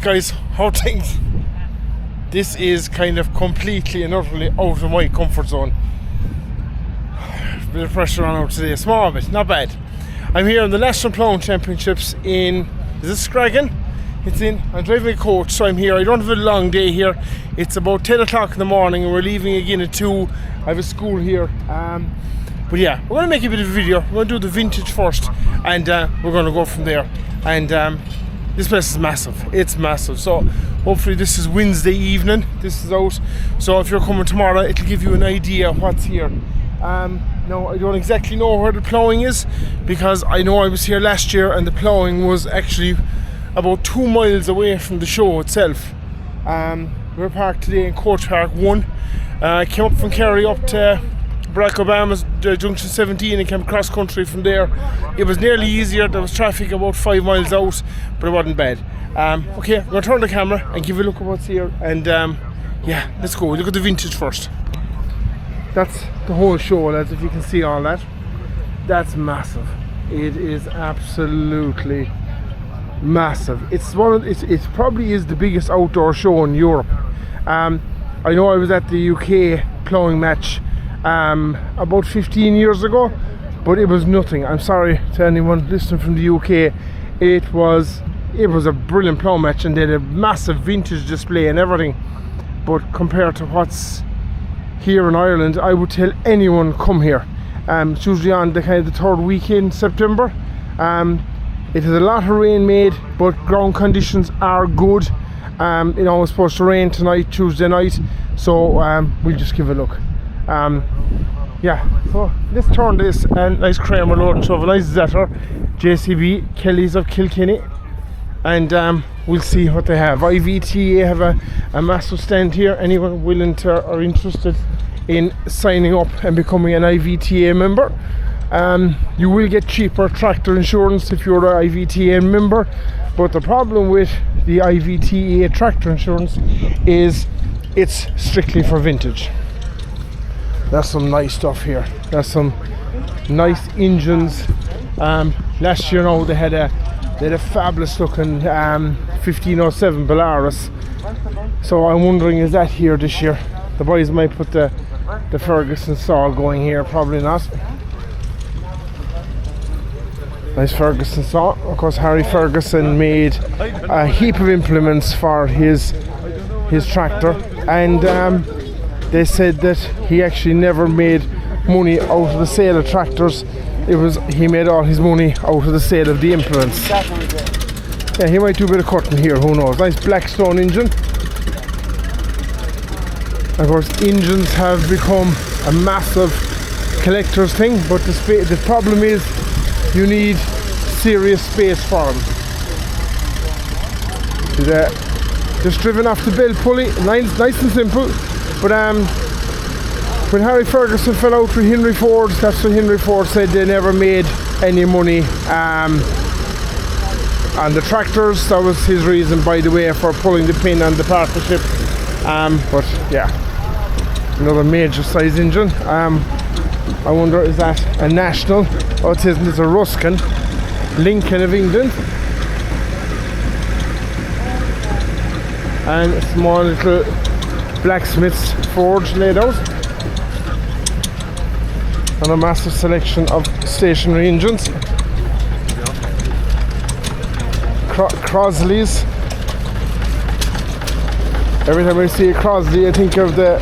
Guys, how things? This is kind of completely and utterly out of my comfort zone. A bit of pressure on out today, small bit, not bad. I'm here in the National Plowing Championships in, is this Scraggin? I'm driving a coach, so I'm here. I don't have a long day here. It's about 10 o'clock in the morning and we're leaving again at 2. I have a school here. But yeah, we're going to make a bit of a video. We're going to do the vintage first and we're going to go from there. And this place is massive. It's massive. So hopefully this is Wednesday evening. This is out. So if you're coming tomorrow, it'll give you an idea what's here. No, I don't exactly know where the ploughing is because I know I was here last year and the ploughing was actually about 2 miles away from the show itself. We're parked today in Coach Park 1. I came up from Kerry up to Barack Obama's Junction 17 and came cross country from there. It was nearly easier. There was traffic about 5 miles out, but it wasn't bad. Okay, I'm going to turn the camera and give a look at what's here. And yeah, let's go. Look at the vintage first. That's the whole show, lads, if you can see all that. That's massive. It is absolutely massive. It's it probably is the biggest outdoor show in Europe. I know I was at the UK ploughing match about 15 years ago, but it was nothing. I'm sorry to anyone listening from the UK. It was a brilliant plough match and they had a massive vintage display and everything, but compared to what's here in Ireland, I would tell anyone come here. It's usually on the kind of the third weekend in September. It has a lot of rain made, but ground conditions are good. You know, it's supposed to rain tonight, Tuesday night, so we'll just give a look. Yeah, so let's turn this and nice Kramer loading shovel, nice Zetter, JCB, Kelly's of Kilkenny, and we'll see what they have. IVTA have a massive stand here. Anyone willing to or interested in signing up and becoming an IVTA member, you will get cheaper tractor insurance if you're an IVTA member, but the problem with the IVTA tractor insurance is it's strictly for vintage. That's some nice stuff here. That's some nice engines. Last year now they had a fabulous looking 1507 Belarus. So I'm wondering, is that here this year? The boys might put the Ferguson saw going here, probably not. Nice Ferguson saw. Of course, Harry Ferguson made a heap of implements for his tractor, and they said that he actually never made money out of the sale of tractors. He made all his money out of the sale of the implements. Yeah, he might do a bit of cutting here, who knows. Nice Blackstone engine. Of course, engines have become a massive collector's thing, but the problem is you need serious space for them. Just driven off the bell pulley, nice and simple. But when Harry Ferguson fell out with Henry Ford, that's when Henry Ford said they never made any money on the tractors. That was his reason, by the way, for pulling the pin on the partnership. But yeah, another major size engine. I wonder, is that a National? Oh, it says it's a Ruskin, Lincoln of England. And a small little blacksmith's forge laid out. And a massive selection of stationary engines. Crosleys. Every time I see a Crosley, I think of the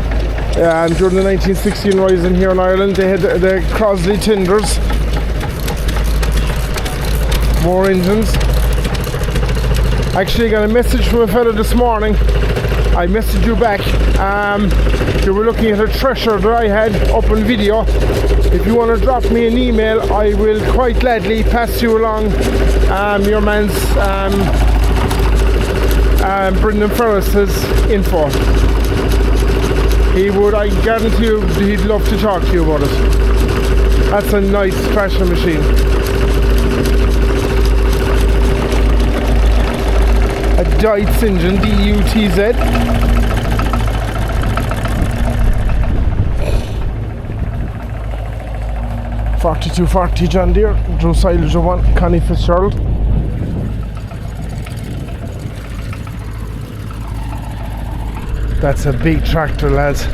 during the 1916 rising here in Ireland, they had the Crosley tenders. More engines. Actually, I got a message from a fella this morning. I messaged you back. You were looking at a treasure that I had up on video. If you want to drop me an email, I will quite gladly pass you along your man's Brendan Ferris's info. He would, I guarantee you, he'd love to talk to you about it. That's a nice thrasher machine. A Dietz engine, D-U-T-Z. .4240 John Deere, Drew Silage of 1, Connie Fitzgerald. That's a big tractor, lads.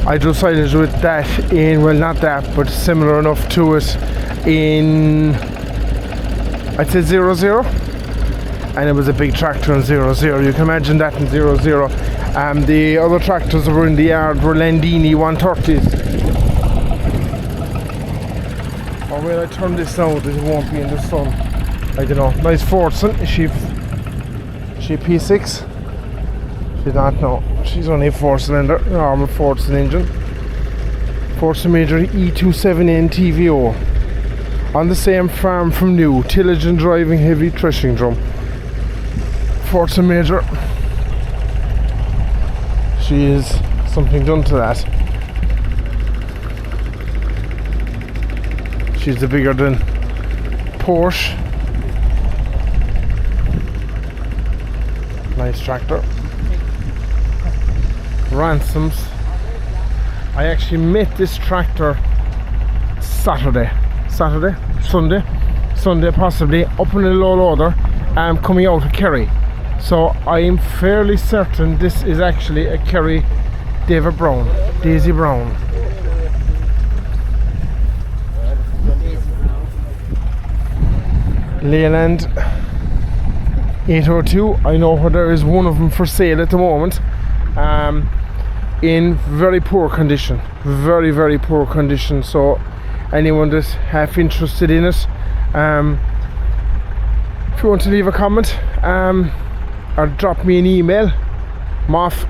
I drove silage with that in, well, not that, but similar enough to it in, I'd say 00. And it was a big tractor in 00. You can imagine that in 00. The other tractors that were in the yard were Landini 130s. Or when I turn this out, it won't be in the sun. I don't know. Nice Fordson. Is she P6? She don't know. She's only a 4-cylinder, normal Fordson engine. Fordson Major E27N TVO. On the same farm from new. Tillage and driving heavy threshing drum. Fordson Major. She is something done to that. She's the bigger than Porsche. Nice tractor. Ransoms. I actually met this tractor Sunday possibly, up in a low loader, coming out of Kerry. So I am fairly certain this is actually a Kerry Daisy Brown. Leyland 802. I know where there is one of them for sale at the moment, in very poor condition, very poor condition. So anyone that's half interested in it, if you want to leave a comment, or drop me an email, MOF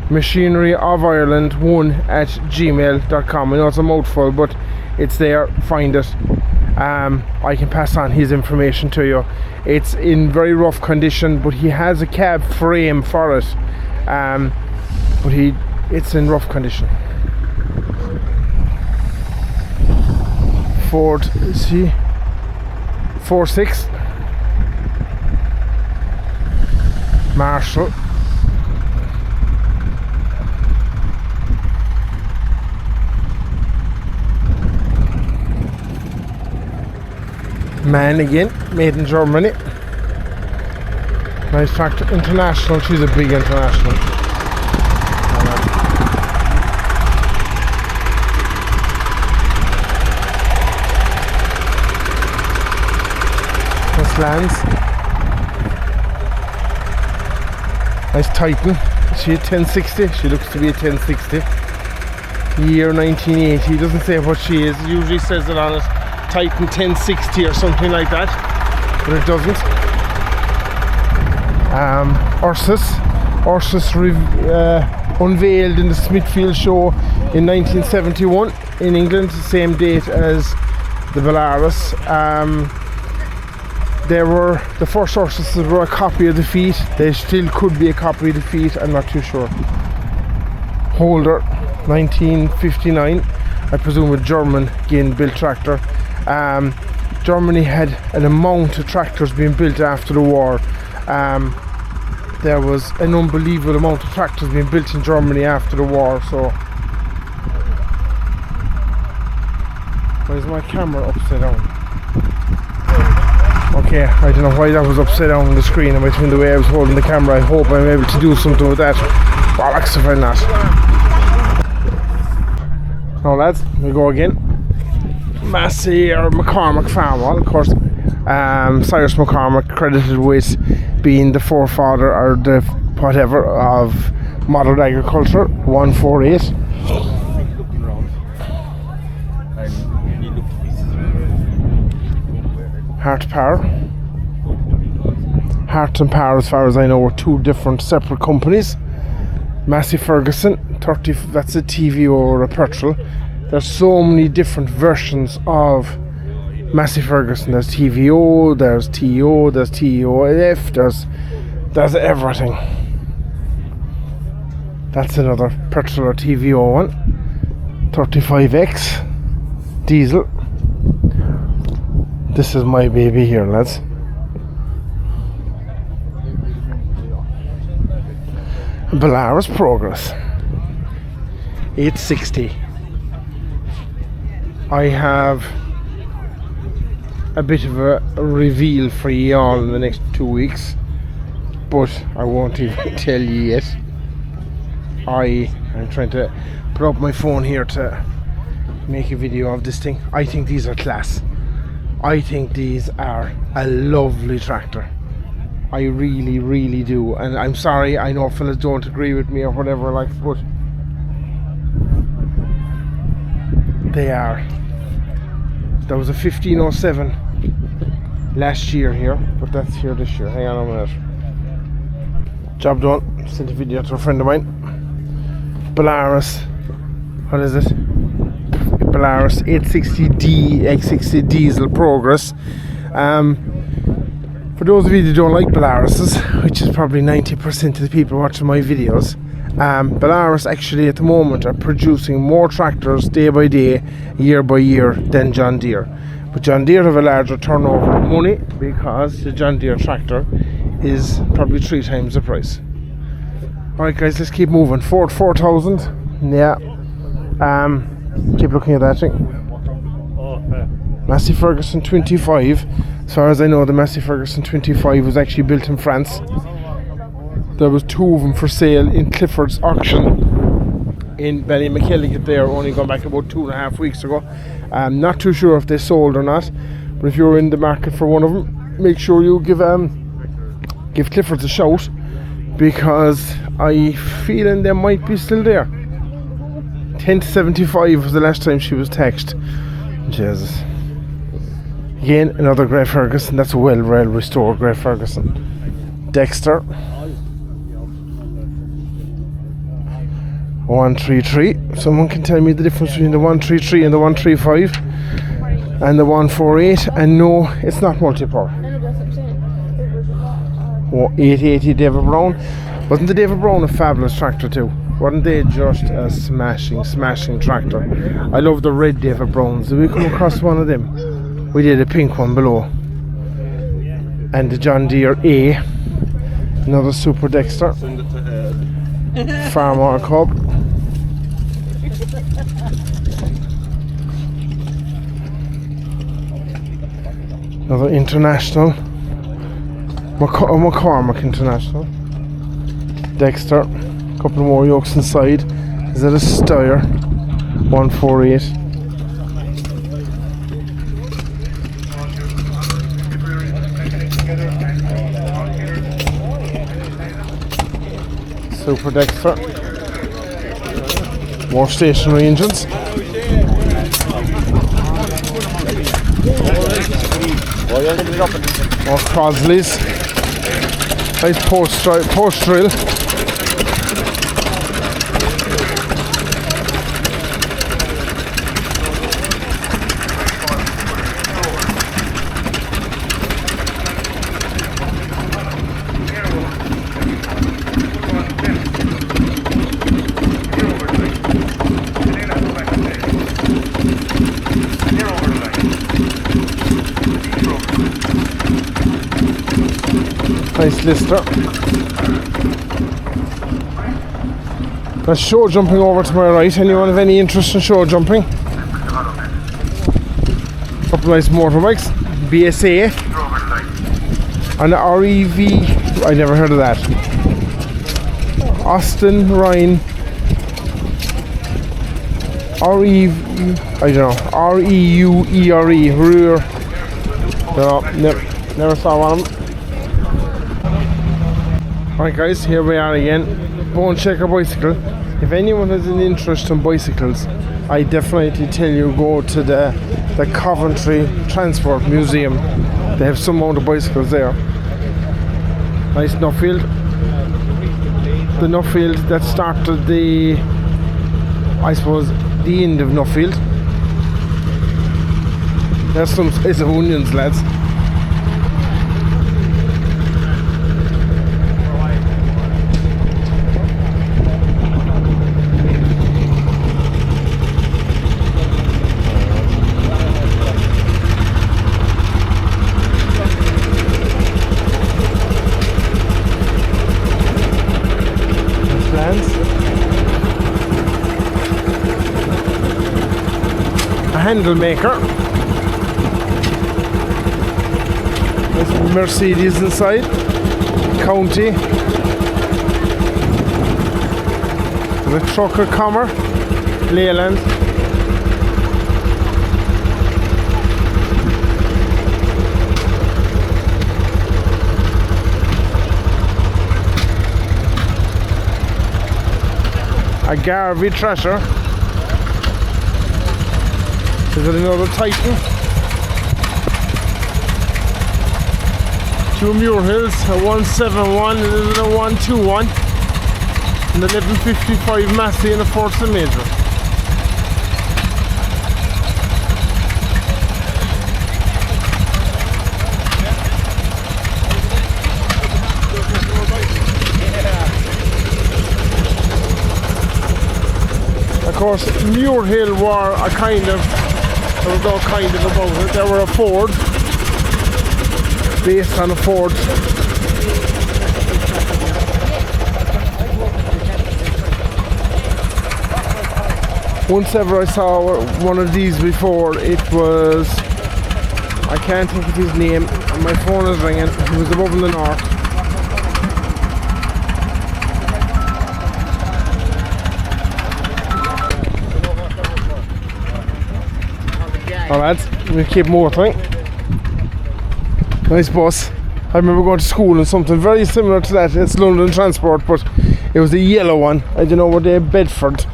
Machinery of Ireland 1@gmail.com. I know it's a mouthful, but it's there. Find it. I can pass on his information to you. It's in very rough condition, but he has a cab frame for it, but it's in rough condition. Ford C 46 Marshall. Man again, made in Germany. Nice tractor. International, she's a big international. Nice Lands. Nice Titan. Is she a 1060? She looks to be a 1060. Year 1980. Doesn't say what she is. It usually says it on it. Titan 1060 or something like that, but it doesn't. Ursus unveiled in the Smithfield show in 1971 in England, the same date as the Belarus. The first Ursuses were a copy of the Feet. They still could be a copy of the Feet, I'm not too sure. Holder 1959, I presume a German again built tractor. Germany had an amount of tractors being built after the war. There was an unbelievable amount of tractors being built in Germany after the war. So why is my camera upside down? Okay, I don't know why that was upside down on the screen in between the way I was holding the camera. I hope I'm able to do something with that. Bollocks if I'm not. Now lads, we go again. Massey or McCormick Farmwall, of course. Cyrus McCormick, credited with being the forefather or the whatever of modern agriculture. 148. Hart Power. Hart and Power, as far as I know, were two different separate companies. Massey Ferguson, 30. That's a TVO or a petrol. There's so many different versions of Massey Ferguson. There's TVO, there's TO, there's TOF, there's everything. That's another petrol or TVO one. 35X diesel. This is my baby here, lads. Belarus Progress 860. I have a bit of a reveal for you all in the next 2 weeks, but I won't even tell you yet. I'm trying to put up my phone here to make a video of this thing. I think these are class. I think these are a lovely tractor. I really, really do. And I'm sorry, I know fellas don't agree with me or whatever, like, but they are. There was a 1507 last year here, but that's here this year. Hang on a minute. Job done. Sent a video to a friend of mine. Belarus. What is it? Belarus 860D X60 diesel Progress. For those of you that don't like Belaruses, which is probably 90% of the people watching my videos, Belarus actually at the moment are producing more tractors day by day, year by year than John Deere. But John Deere have a larger turnover of money because the John Deere tractor is probably 3 times the price. Alright guys, let's keep moving. Ford 4000, yeah. Keep looking at that thing. Massey Ferguson 25. As far as I know, the Massey Ferguson 25 was actually built in France. There was 2 of them for sale in Clifford's auction in Ballymackelligan there, only gone back about 2.5 weeks ago. I'm not too sure if they sold or not, but if you're in the market for one of them, make sure you give Clifford's a shout, because I feeling they might be still there. 1075 was the last time she was taxed. Jesus. Again, another Grey Ferguson. That's a well restored Grey Ferguson. Dexter 133. Someone can tell me the difference between the 133 and the 135 and the 148? And no, it's not multi-power. 880 David Brown. Wasn't the David Brown a fabulous tractor too? Weren't they just a smashing tractor? I love the red David Browns. Did we come across one of them? We did a pink one below. And the John Deere A. Another Super Dexter. Farmer Cub. Another International. McCormick International. Dexter. Couple more yokes inside. Is that a Steyr? 148. Super Dexter. More stationary engines. More Crosleys. Nice post drill. Nice Lister. That's show jumping over to my right. Anyone have any interest in show jumping? Couple nice motorbikes. BSA and REV. I never heard of that. Austin Rhine. REV. I don't know. REUERE. Rear. No, never saw one of them. Alright guys, here we are again. Bone Shaker bicycle. If anyone has an interest in bicycles, I definitely tell you go to the Coventry Transport Museum. They have some amount of bicycles there. Nice Nuffield. The Nuffield that started the end of Nuffield. There's some size of onions, lads. Handle maker. There's Mercedes inside. County. The Trucker Comer, Leyland. A Garvey Thrasher. Is it another Titan? Two Muir Hills, a 171 and a 121. An 1155 Massey and a Forza Major. Of course, Muir Hill were a kind of, there was no kind of about it, they were a Ford, based on a Ford. Once ever I saw one of these before, it was, I can't think of his name, and my phone is ringing, he was above in the north. Alright, we keep motoring. Nice bus. I remember going to school in something very similar to that. It's London Transport, but it was a yellow one. I don't know what they Bedford.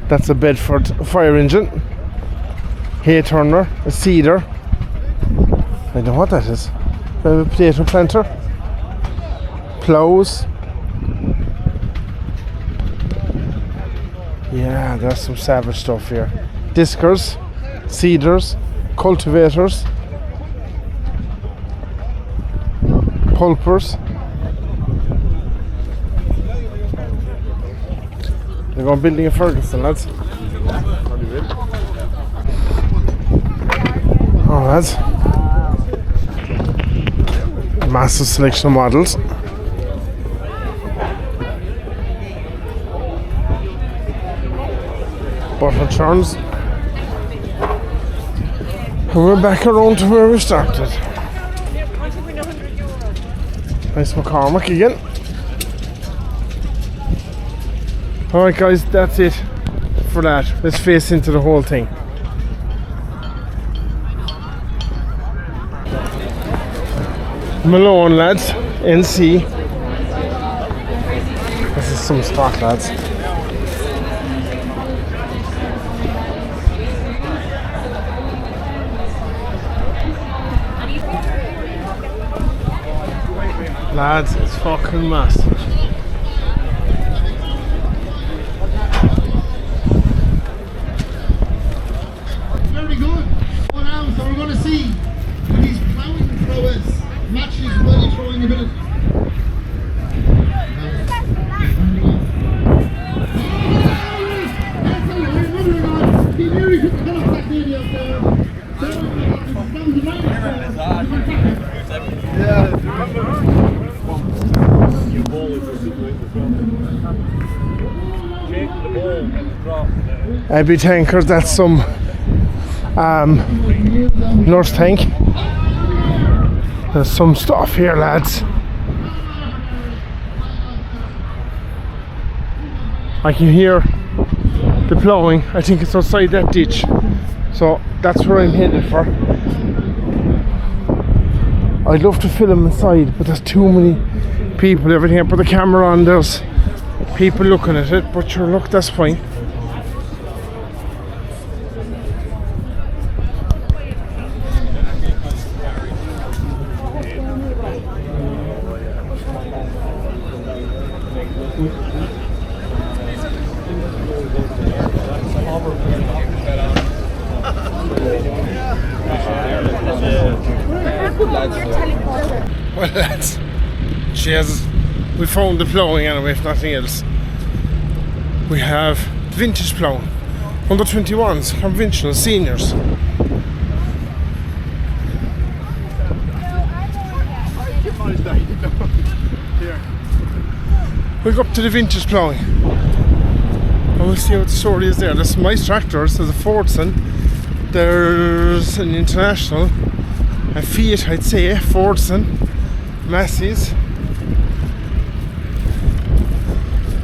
That's a Bedford fire engine. Hay turner, a cedar. I don't know what that is. A potato planter. Plows. Yeah, there's some savage stuff here. Diskers. Seeders, cultivators, pulpers. They're going building a Ferguson, lads. Oh, lads. Massive selection of models. Butter churns. And we're back around to where we started. Nice McCormick again. Alright guys, that's it for that. Let's face into the whole thing. Malone, lads. NC. This is some stock, lads. Lads, it's fucking massive. Very good. Oh, now, so we're going to see these plowing prowess matches while throwing ability. He nearly hit the head back there up there. Abbey tankers, that's some nurse tank. There's some stuff here, lads. I can hear the ploughing. I think it's outside that ditch, so that's where I'm headed for. I'd love to film inside, but there's too many people. Everything I put the camera on, there's people looking at it, but sure, look, that's fine. Well, lads, we found the ploughing anyway, if nothing else. We have vintage ploughing, under 21s, conventional seniors. We'll go up to the vintage ploughing and we'll see what the story is there. There's some nice tractors. There's a Fordson, there's an International, a Fiat, I'd say, Fordson, Massey's.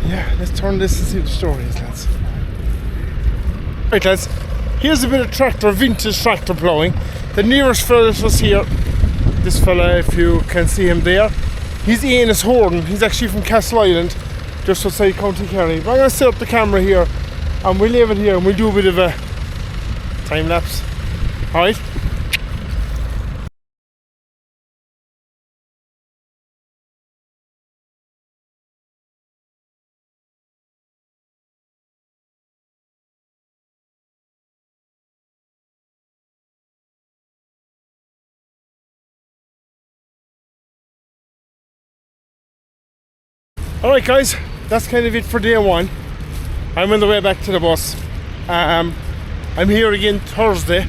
Yeah, let's turn this and see what the story is, lads. Right, lads, here's a bit of tractor, vintage tractor ploughing. The nearest fella was here. This fella, if you can see him there, he's Aonis Horton. He's actually from Castle Island, just outside County Kerry. But I'm going to set up the camera here and we'll leave it here and we'll do a bit of a time lapse. Alright? Alright guys, that's kind of it for day one. I'm on the way back to the bus. I'm here again Thursday,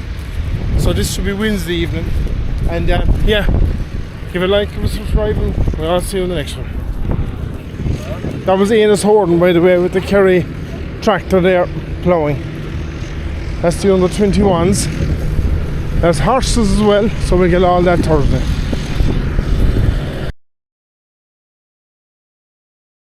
so this should be Wednesday evening. And yeah, give it a like, give it a subscribe, and I'll see you in the next one. That was Aonis Horton, by the way, with the Kerry tractor there ploughing. That's the under 21s. There's horses as well, so we'll get all that Thursday.